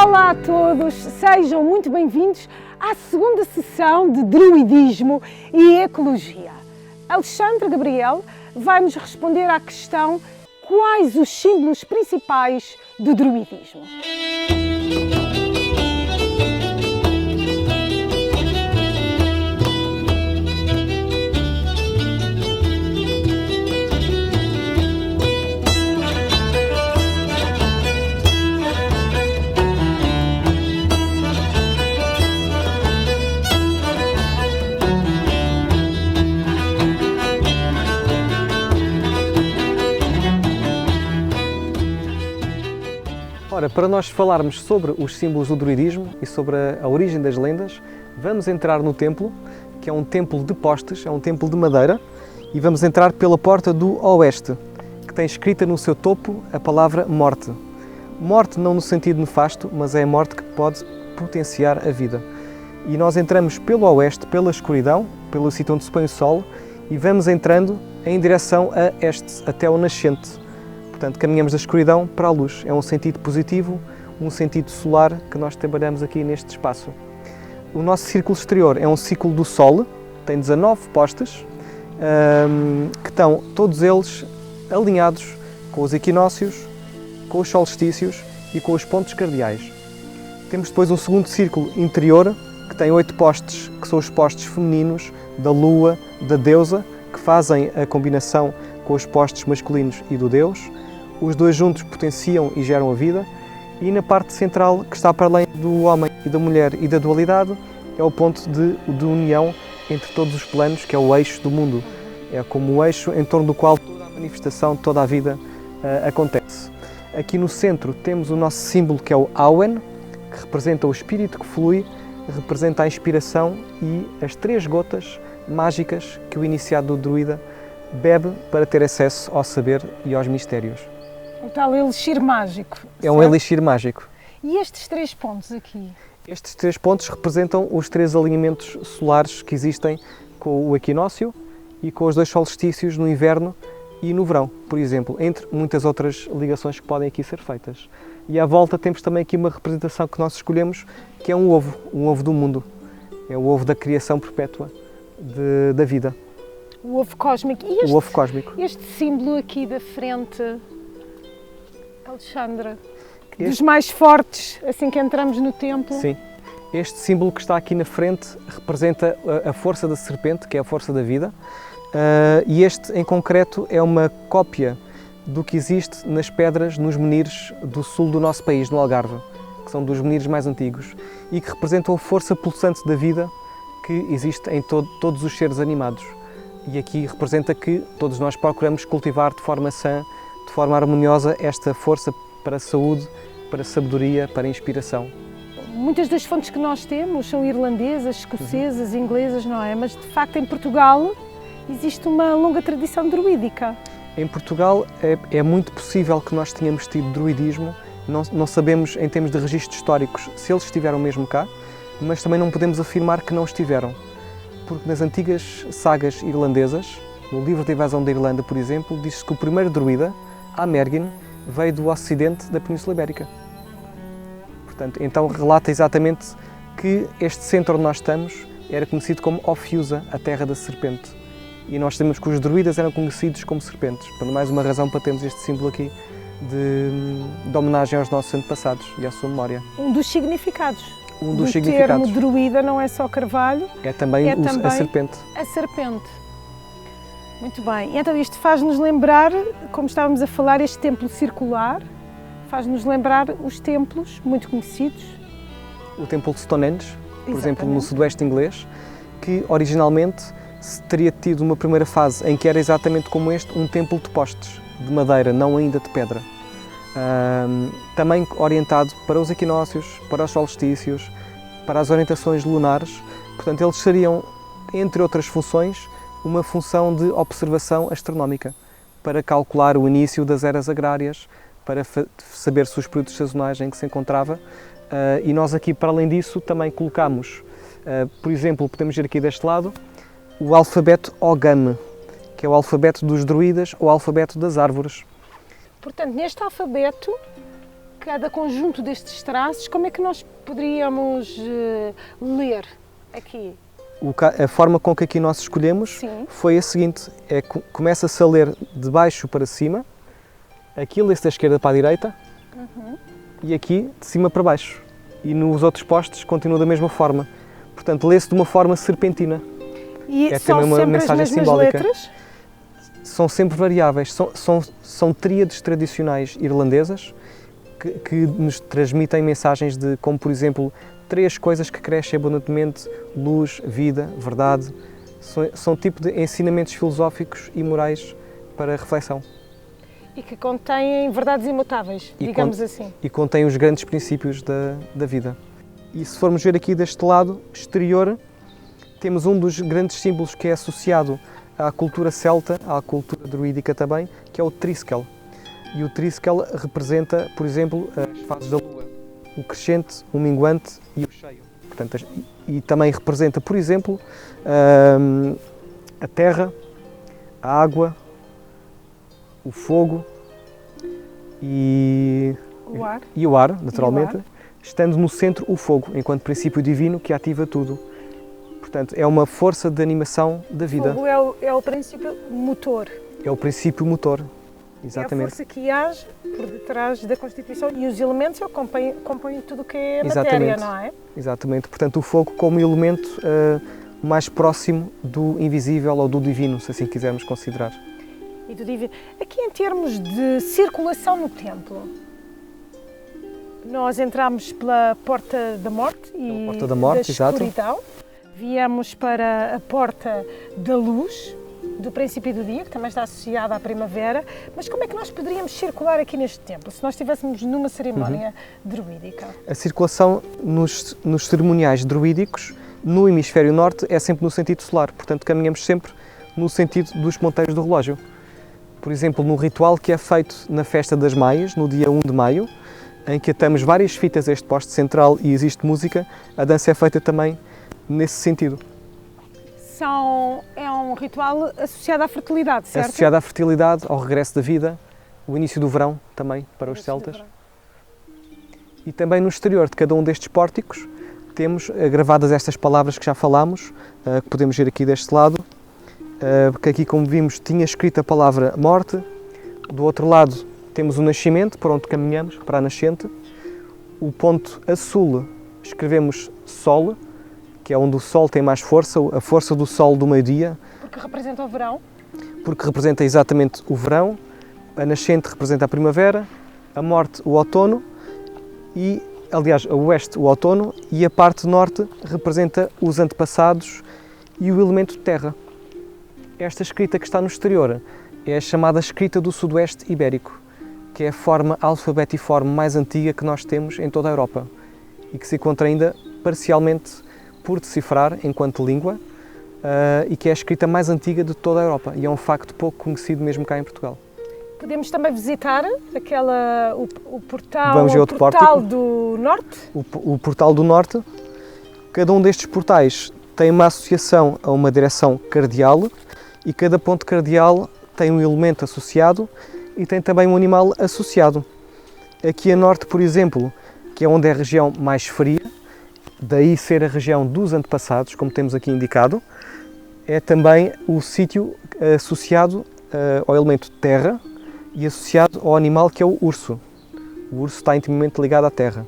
Olá a todos, sejam muito bem-vindos à segunda sessão de Druidismo e Ecologia. Alexandre Gabriel vai-nos responder à questão: quais os símbolos principais do druidismo? Ora, para nós falarmos sobre os símbolos do druidismo e sobre a origem das lendas, vamos entrar no templo, que é um templo de postes, é um templo de madeira, e vamos entrar pela porta do oeste, que tem escrita no seu topo a palavra morte. Morte não no sentido nefasto, mas é a morte que pode potenciar a vida. E nós entramos pelo oeste, pela escuridão, pelo sítio onde se põe o sol, e vamos entrando em direção a este, até o nascente. Portanto, caminhamos da escuridão para a luz. É um sentido positivo, um sentido solar que nós trabalhamos aqui neste espaço. O nosso círculo exterior é um círculo do Sol, tem 19 postes, que estão todos eles alinhados com os equinócios, com os solstícios e com os pontos cardeais. Temos depois um segundo círculo interior, que tem 8 postes, que são os postes femininos da Lua, da Deusa, que fazem a combinação com os postes masculinos e do Deus. Os dois juntos potenciam e geram a vida, e na parte central, que está para além do homem e da mulher e da dualidade, é o ponto de união entre todos os planos, que é o eixo do mundo. É como o eixo em torno do qual toda a manifestação, toda a vida acontece. Aqui no centro temos o nosso símbolo, que é o Awen, que representa o espírito que flui, representa a inspiração e as 3 gotas mágicas que o iniciado do druida bebe para ter acesso ao saber e aos mistérios. O tal elixir mágico. É um elixir mágico. E estes 3 pontos aqui? Estes 3 pontos representam os 3 alinhamentos solares que existem com o equinócio e com os 2 solstícios no inverno e no verão, por exemplo, entre muitas outras ligações que podem aqui ser feitas. E à volta temos também aqui uma representação que nós escolhemos, que é um ovo do mundo. É o ovo da criação perpétua da vida. O ovo cósmico. O ovo cósmico. Este símbolo aqui da frente, Alexandre, dos mais fortes, assim que entramos no templo. Sim. Este símbolo que está aqui na frente representa a força da serpente, que é a força da vida, e este em concreto é uma cópia do que existe nas pedras, nos menires do sul do nosso país, no Algarve, que são dos menires mais antigos, e que representam a força pulsante da vida que existe em todos os seres animados. E aqui representa que todos nós procuramos cultivar de forma sã, de forma harmoniosa, esta força para a saúde, para a sabedoria, para a inspiração. Muitas das fontes que nós temos são irlandesas, escocesas, inglesas, não é? Mas de facto em Portugal existe uma longa tradição druídica. Em Portugal é muito possível que nós tenhamos tido druidismo. Não sabemos, em termos de registros históricos, se eles estiveram mesmo cá, mas também não podemos afirmar que não estiveram. Porque nas antigas sagas irlandesas, no livro da invasão da Irlanda, por exemplo, diz-se que o primeiro druida, Amergin, veio do ocidente da Península Ibérica. Portanto, então relata exatamente que este centro onde nós estamos era conhecido como Ophiusa, a terra da serpente. E nós sabemos que os druidas eram conhecidos como serpentes. Portanto, mais uma razão para termos este símbolo aqui de homenagem aos nossos antepassados e à sua memória. Um dos significados. Um dos significados. O termo druida não é só carvalho, é também a serpente. A serpente. Muito bem. Então isto faz-nos lembrar, como estávamos a falar, este templo circular, faz-nos lembrar os templos muito conhecidos. O templo de Stonehenge, por exemplo, no sudoeste inglês, que originalmente se teria tido uma primeira fase em que era exatamente como este, um templo de postes, de madeira, não ainda de pedra. Também orientado para os equinócios, para os solstícios, para as orientações lunares. Portanto, eles seriam, entre outras funções, uma função de observação astronómica, para calcular o início das eras agrárias, para saber se os períodos sazonais em que se encontrava. E nós aqui, para além disso, também colocamos, por exemplo, podemos ver aqui deste lado, o alfabeto Ogam, que é o alfabeto dos druidas ou o alfabeto das árvores. Portanto, neste alfabeto cada conjunto destes traços, como é que nós poderíamos ler aqui? A forma com que aqui nós escolhemos foi a seguinte, começa-se a ler de baixo para cima, aqui lê-se da esquerda para a direita e aqui de cima para baixo. E nos outros postos continua da mesma forma. Portanto, lê-se de uma forma serpentina. E são também uma mensagem simbólica. Letras? São sempre variáveis. São tríades tradicionais irlandesas que nos transmitem mensagens de, como por exemplo, 3 coisas que crescem abundantemente: luz, vida, verdade. São tipo de ensinamentos filosóficos e morais para reflexão. E que contêm verdades imutáveis, digamos assim. E contêm os grandes princípios da vida. E se formos ver aqui deste lado exterior, temos um dos grandes símbolos que é associado à cultura celta, à cultura druídica também, que é o triskel. E o triskel representa, por exemplo, as fases da lua, o crescente, o minguante e o cheio. Portanto, e também representa, por exemplo, a terra, a água, o fogo e o ar, naturalmente, estando no centro o fogo, enquanto princípio divino que ativa tudo. Portanto, é uma força de animação da vida. O fogo é o princípio motor. É o princípio motor, exatamente. É a força que age por detrás da Constituição e os elementos compõem tudo o que é matéria, não é? Exatamente. Portanto, o fogo como elemento mais próximo do invisível ou do divino, se assim quisermos considerar. E do divino. Aqui em termos de circulação no templo, nós entramos pela Porta da Morte e da escuridão, viemos para a Porta da Luz, do princípio do dia, que também está associada à primavera, mas como é que nós poderíamos circular aqui neste templo, se nós estivéssemos numa cerimónia druídica? A circulação nos cerimoniais druídicos, no hemisfério norte, é sempre no sentido solar, portanto caminhamos sempre no sentido dos ponteiros do relógio. Por exemplo, no ritual que é feito na Festa das Maias, no dia 1 de maio, em que atamos várias fitas a este poste central e existe música, a dança é feita também nesse sentido. É um ritual associado à fertilidade, certo? Associado à fertilidade, ao regresso da vida, o início do verão também para os celtas. E também no exterior de cada um destes pórticos temos gravadas estas palavras que já falámos, que podemos ver aqui deste lado, porque aqui, como vimos, tinha escrito a palavra morte. Do outro lado temos o nascimento, por onde caminhamos, para a nascente. O ponto a sul escrevemos sol, que é onde o sol tem mais força, a força do sol do meio-dia. Porque representa o verão? Porque representa exatamente o verão, a nascente representa a primavera, a morte o outono e, aliás, a oeste o outono e a parte norte representa os antepassados e o elemento terra. Esta escrita que está no exterior é a chamada escrita do Sudoeste Ibérico, que é a forma alfabetiforme mais antiga que nós temos em toda a Europa e que se encontra ainda parcialmente por decifrar enquanto língua e que é a escrita mais antiga de toda a Europa e é um facto pouco conhecido mesmo cá em Portugal. Podemos também visitar o portal, Vamos ver outro portal do Norte? O portal do Norte. Cada um destes portais tem uma associação a uma direção cardeal e cada ponto cardeal tem um elemento associado e tem também um animal associado. Aqui a norte, por exemplo, que é onde é a região mais fria, daí ser a região dos antepassados, como temos aqui indicado, é também o sítio associado ao elemento terra e associado ao animal que é o urso. O urso está intimamente ligado à terra.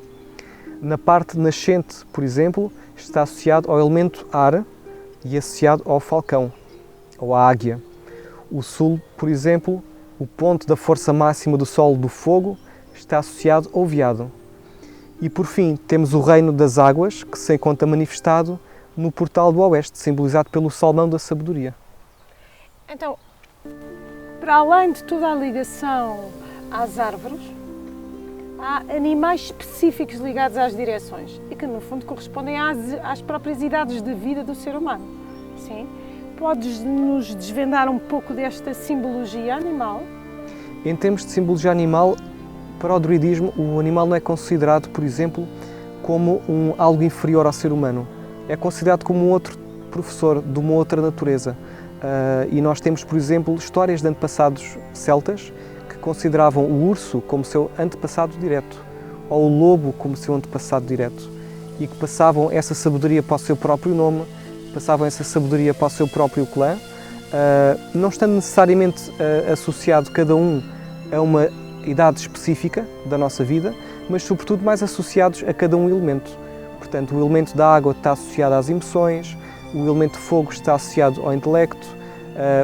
Na parte nascente, por exemplo, está associado ao elemento ar e associado ao falcão, ou à águia. O sul, por exemplo, o ponto da força máxima do sol do fogo, está associado ao veado. E por fim, temos o reino das águas, que se encontra manifestado no portal do oeste, simbolizado pelo salmão da sabedoria. Então, para além de toda a ligação às árvores, há animais específicos ligados às direções e que, no fundo, correspondem às próprias idades de vida do ser humano. Sim? Podes nos desvendar um pouco desta simbologia animal? Em termos de simbologia animal, para o druidismo, o animal não é considerado, por exemplo, como algo inferior ao ser humano. É considerado como um outro professor de uma outra natureza. E nós temos, por exemplo, histórias de antepassados celtas que consideravam o urso como seu antepassado direto, ao lobo como seu antepassado direto e que passavam essa sabedoria para o seu próprio nome, passavam essa sabedoria para o seu próprio clã, não estando necessariamente associado cada um a uma idade específica da nossa vida, mas sobretudo mais associados a cada um elemento. Portanto, o elemento da água está associado às emoções, o elemento de fogo está associado ao intelecto,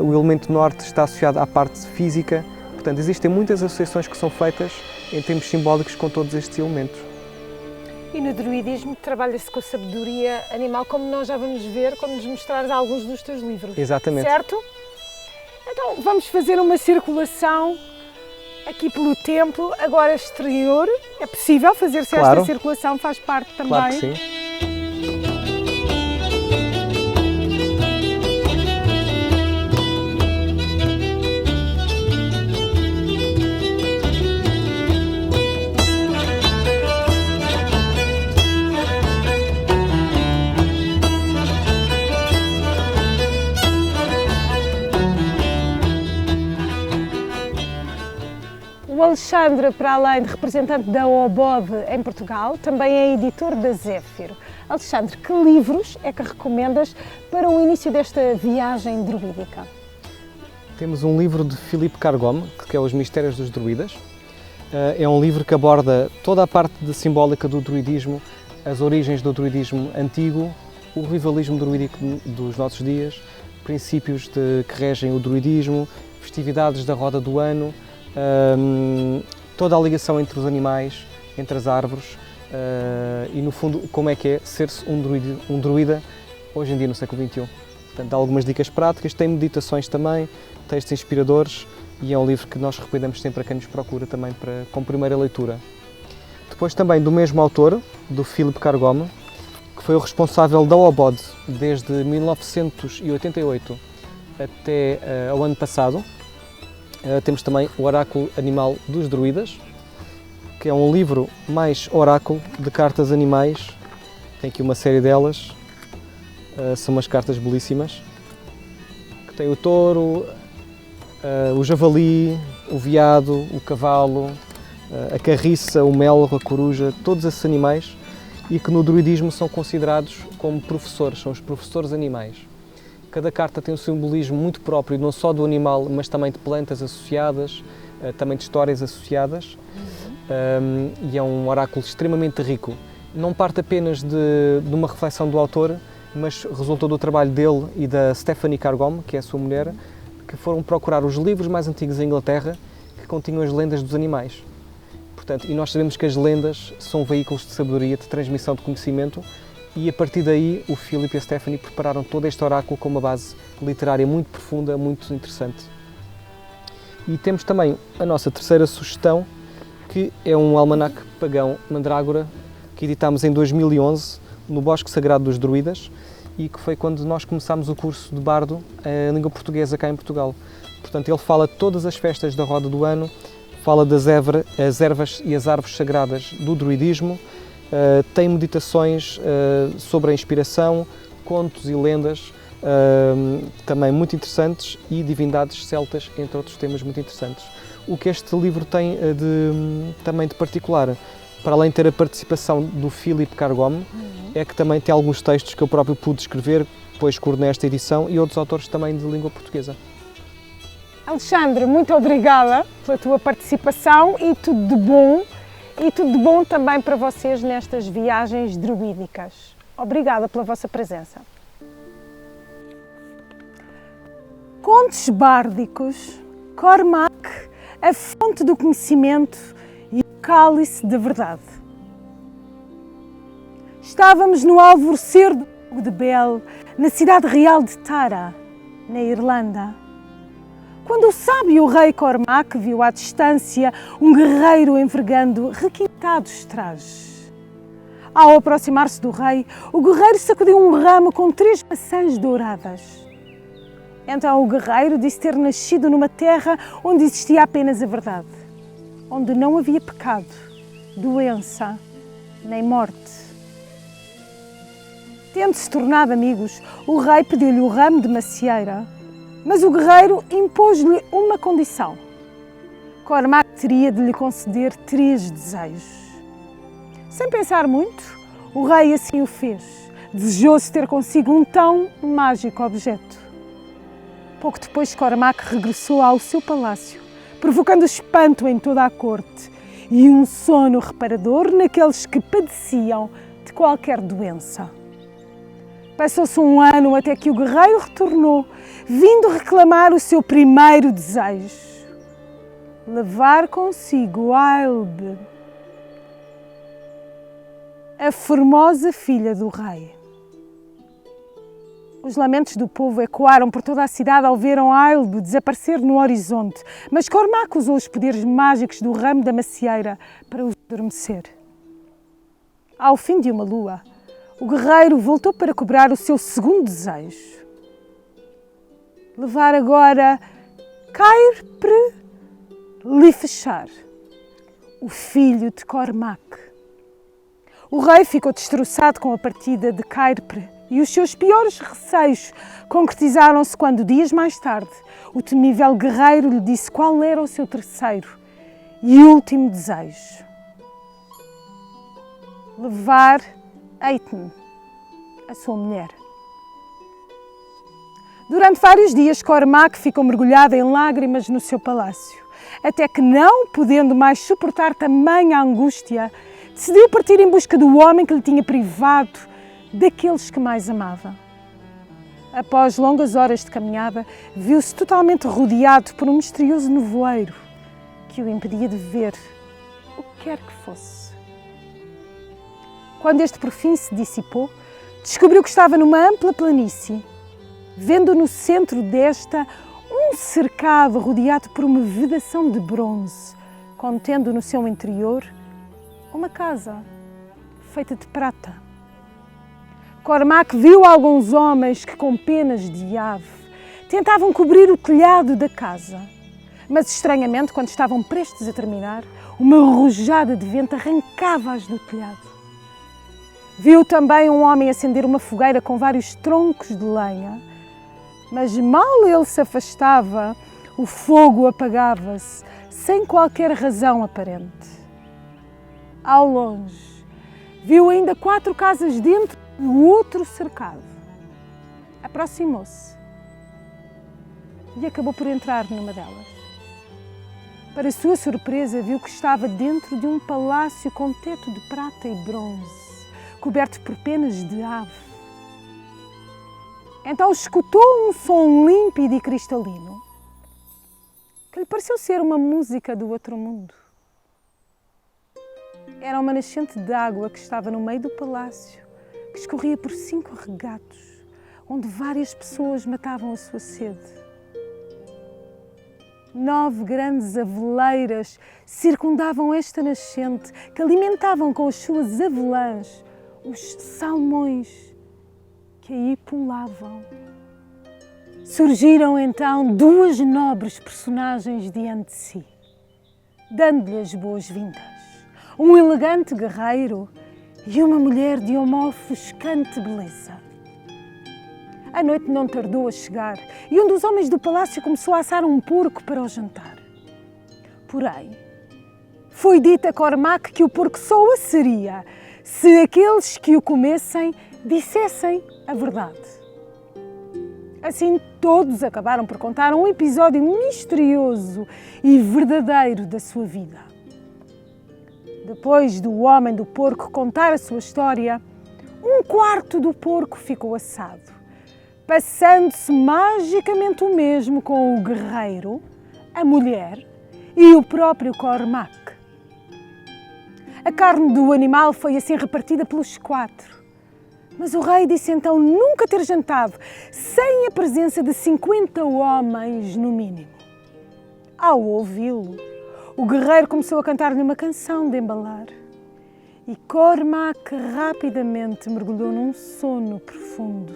o elemento norte está associado à parte física. Portanto, existem muitas associações que são feitas em termos simbólicos com todos estes elementos. E no druidismo trabalha-se com a sabedoria animal, como nós já vamos ver quando nos mostrares alguns dos teus livros. Exatamente. Certo? Então vamos fazer uma circulação aqui pelo templo, agora exterior. É possível fazer-se Claro. esta circulação, faz parte também. Claro que sim. O Alexandre, para além de representante da OBOD em Portugal, também é editor da Zéfiro. Alexandre, que livros é que recomendas para o início desta viagem druídica? Temos um livro de Philippe Cargome, que é Os Mistérios dos Druidas. É um livro que aborda toda a parte da simbólica do druidismo, as origens do druidismo antigo, o revivalismo druídico dos nossos dias, princípios que regem o druidismo, festividades da roda do ano, toda a ligação entre os animais, entre as árvores e, no fundo, como é que é ser-se um druida hoje em dia no século XXI. Portanto, dá algumas dicas práticas, tem meditações também, textos inspiradores e é um livro que nós recomendamos sempre a quem nos procura também como primeira leitura. Depois também do mesmo autor, do Philippe Cargome, que foi o responsável da OBOD desde 1988 até ao ano passado. Temos também o Oráculo Animal dos Druidas, que é um livro mais oráculo de cartas animais. Tem aqui uma série delas, são umas cartas belíssimas, que tem o touro, o javali, o veado, o cavalo, a carriça, o melro, a coruja, todos esses animais e que no druidismo são considerados como professores, são os professores animais. Cada carta tem um simbolismo muito próprio, não só do animal, mas também de plantas associadas, também de histórias associadas, e é um oráculo extremamente rico. Não parte apenas de uma reflexão do autor, mas resultou do trabalho dele e da Stephanie Cargome, que é a sua mulher, que foram procurar os livros mais antigos da Inglaterra que continham as lendas dos animais. Portanto, e nós sabemos que as lendas são veículos de sabedoria, de transmissão de conhecimento, e a partir daí o Philippe e a Stephanie prepararam todo este oráculo com uma base literária muito profunda, muito interessante. E temos também a nossa terceira sugestão, que é um almanaque pagão mandrágora, que editámos em 2011 no Bosque Sagrado dos Druidas e que foi quando nós começámos o curso de bardo em língua portuguesa cá em Portugal. Portanto, ele fala de todas as festas da roda do ano, fala das ervas e as árvores sagradas do druidismo, tem meditações sobre a inspiração, contos e lendas também muito interessantes e divindades celtas, entre outros temas muito interessantes. O que este livro tem também de particular, para além de ter a participação do Philippe Cargome, é que também tem alguns textos que eu próprio pude escrever, depois coordenei esta edição, e outros autores também de língua portuguesa. Alexandre, muito obrigada pela tua participação e tudo de bom. E tudo de bom também para vocês nestas viagens druídicas. Obrigada pela vossa presença. Contos bárdicos, Cormac, a fonte do conhecimento e o cálice da verdade. Estávamos no alvorecer do fogo de Bel, na cidade real de Tara, na Irlanda, quando o sábio rei Cormac viu à distância um guerreiro envergando requintados trajes. Ao aproximar-se do rei, o guerreiro sacudiu um ramo com 3 maçãs douradas. Então o guerreiro disse ter nascido numa terra onde existia apenas a verdade, onde não havia pecado, doença, nem morte. Tendo-se tornado amigos, o rei pediu-lhe o ramo de macieira, mas o guerreiro impôs-lhe uma condição. Cormac teria de lhe conceder 3 desejos. Sem pensar muito, o rei assim o fez, desejoso ter consigo um tão mágico objeto. Pouco depois, Cormac regressou ao seu palácio, provocando espanto em toda a corte e um sono reparador naqueles que padeciam de qualquer doença. Passou-se um ano até que o guerreiro retornou, vindo reclamar o seu primeiro desejo: levar consigo Ailbe, a formosa filha do rei. Os lamentos do povo ecoaram por toda a cidade ao verem Ailbe desaparecer no horizonte, mas Cormac usou os poderes mágicos do ramo da macieira para os adormecer. Ao fim de uma lua, o guerreiro voltou para cobrar o seu segundo desejo: levar agora Cairpre Lifechar, o filho de Cormac. O rei ficou destroçado com a partida de Cairpre e os seus piores receios concretizaram-se quando, dias mais tarde, o temível guerreiro lhe disse qual era o seu terceiro e último desejo: levar Eithne, a sua mulher. Durante vários dias, Cormac ficou mergulhado em lágrimas no seu palácio, até que, não podendo mais suportar tamanha angústia, decidiu partir em busca do homem que lhe tinha privado daqueles que mais amava. Após longas horas de caminhada, viu-se totalmente rodeado por um misterioso nevoeiro que o impedia de ver o que quer que fosse. Quando este por fim se dissipou, descobriu que estava numa ampla planície, vendo no centro desta um cercado rodeado por uma vedação de bronze, contendo no seu interior uma casa feita de prata. Cormac viu alguns homens que, com penas de ave, tentavam cobrir o telhado da casa, mas estranhamente, quando estavam prestes a terminar, uma rujada de vento arrancava-as do telhado. Viu também um homem acender uma fogueira com vários troncos de lenha, mas mal ele se afastava, o fogo apagava-se sem qualquer razão aparente. Ao longe, viu ainda 4 casas dentro de outro cercado. Aproximou-se e acabou por entrar numa delas. Para sua surpresa, viu que estava dentro de um palácio com teto de prata e bronze, coberto por penas de ave. Então escutou um som límpido e cristalino, que lhe pareceu ser uma música do outro mundo. Era uma nascente de água que estava no meio do palácio, que escorria por 5 regatos, onde várias pessoas matavam a sua sede. 9 grandes aveleiras circundavam esta nascente, que alimentavam com as suas avelãs os salmões que aí pulavam. Surgiram então 2 nobres personagens diante de si, dando-lhe as boas-vindas. Um elegante guerreiro e uma mulher de uma ofuscante beleza. A noite não tardou a chegar e um dos homens do palácio começou a assar um porco para o jantar. Porém, foi dito a Cormac que o porco só assaria se aqueles que o comessem dissessem a verdade. Assim, todos acabaram por contar um episódio misterioso e verdadeiro da sua vida. Depois do homem do porco contar a sua história, 1/4 do porco ficou assado, passando-se magicamente o mesmo com o guerreiro, a mulher e o próprio Cormac. A carne do animal foi assim repartida pelos 4, mas o rei disse então nunca ter jantado sem a presença de 50 homens no mínimo. Ao ouvi-lo, o guerreiro começou a cantar-lhe uma canção de embalar e Cormac rapidamente mergulhou num sono profundo.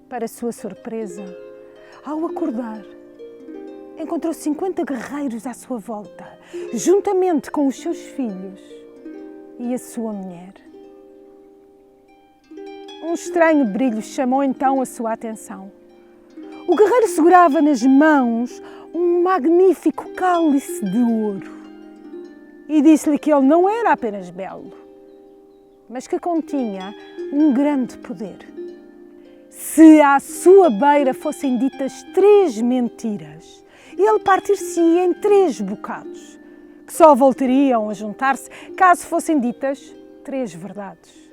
Para sua surpresa, ao acordar, encontrou 50 guerreiros à sua volta, juntamente com os seus filhos e a sua mulher. Um estranho brilho chamou então a sua atenção. O guerreiro segurava nas mãos um magnífico cálice de ouro. e disse-lhe que ele não era apenas belo, mas que continha um grande poder. Se à sua beira fossem ditas 3 mentiras, ele partir-se-ia em 3 bocados, que só voltariam a juntar-se caso fossem ditas 3 verdades.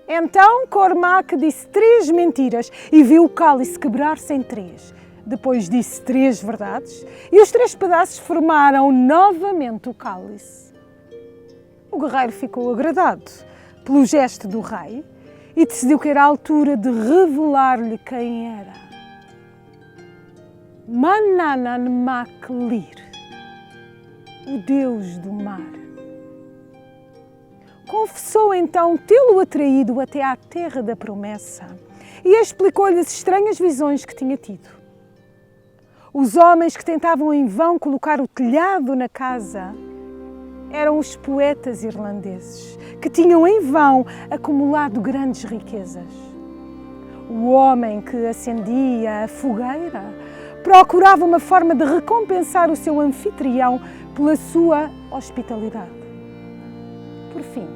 Então Cormac disse 3 mentiras e viu o cálice quebrar-se em 3. Depois disse 3 verdades e os 3 pedaços formaram novamente o cálice. O guerreiro ficou agradado pelo gesto do rei e decidiu que era a altura de revelar-lhe quem era. Manannán mac Lir, o deus do mar. Confessou então tê-lo atraído até à terra da promessa e explicou-lhe as estranhas visões que tinha tido. Os homens que tentavam em vão colocar o telhado na casa eram os poetas irlandeses, que tinham em vão acumulado grandes riquezas. O homem que acendia a fogueira procurava uma forma de recompensar o seu anfitrião pela sua hospitalidade. Por fim,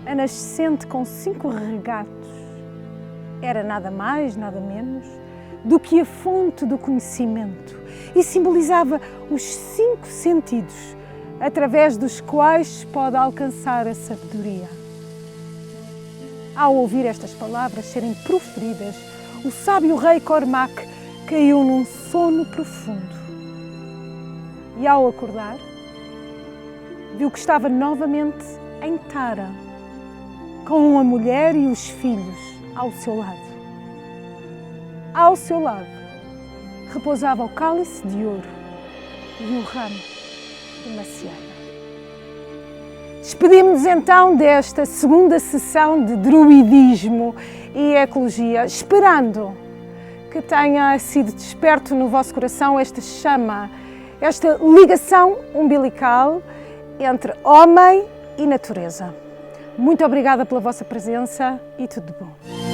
a nascente com 5 regatos era nada mais, nada menos do que a fonte do conhecimento e simbolizava os 5 sentidos através dos quais se pode alcançar a sabedoria. Ao ouvir estas palavras serem proferidas, o sábio rei Cormac caiu num sono profundo. E ao acordar, viu que estava novamente em Tara, com a mulher e os filhos ao seu lado. Ao seu lado repousava o cálice de ouro e o ramo de macieira. Despedimos-nos então desta segunda sessão de druidismo e ecologia, esperando que tenha sido desperto no vosso coração esta chama, esta ligação umbilical entre homem e natureza. Muito obrigada pela vossa presença e tudo de bom.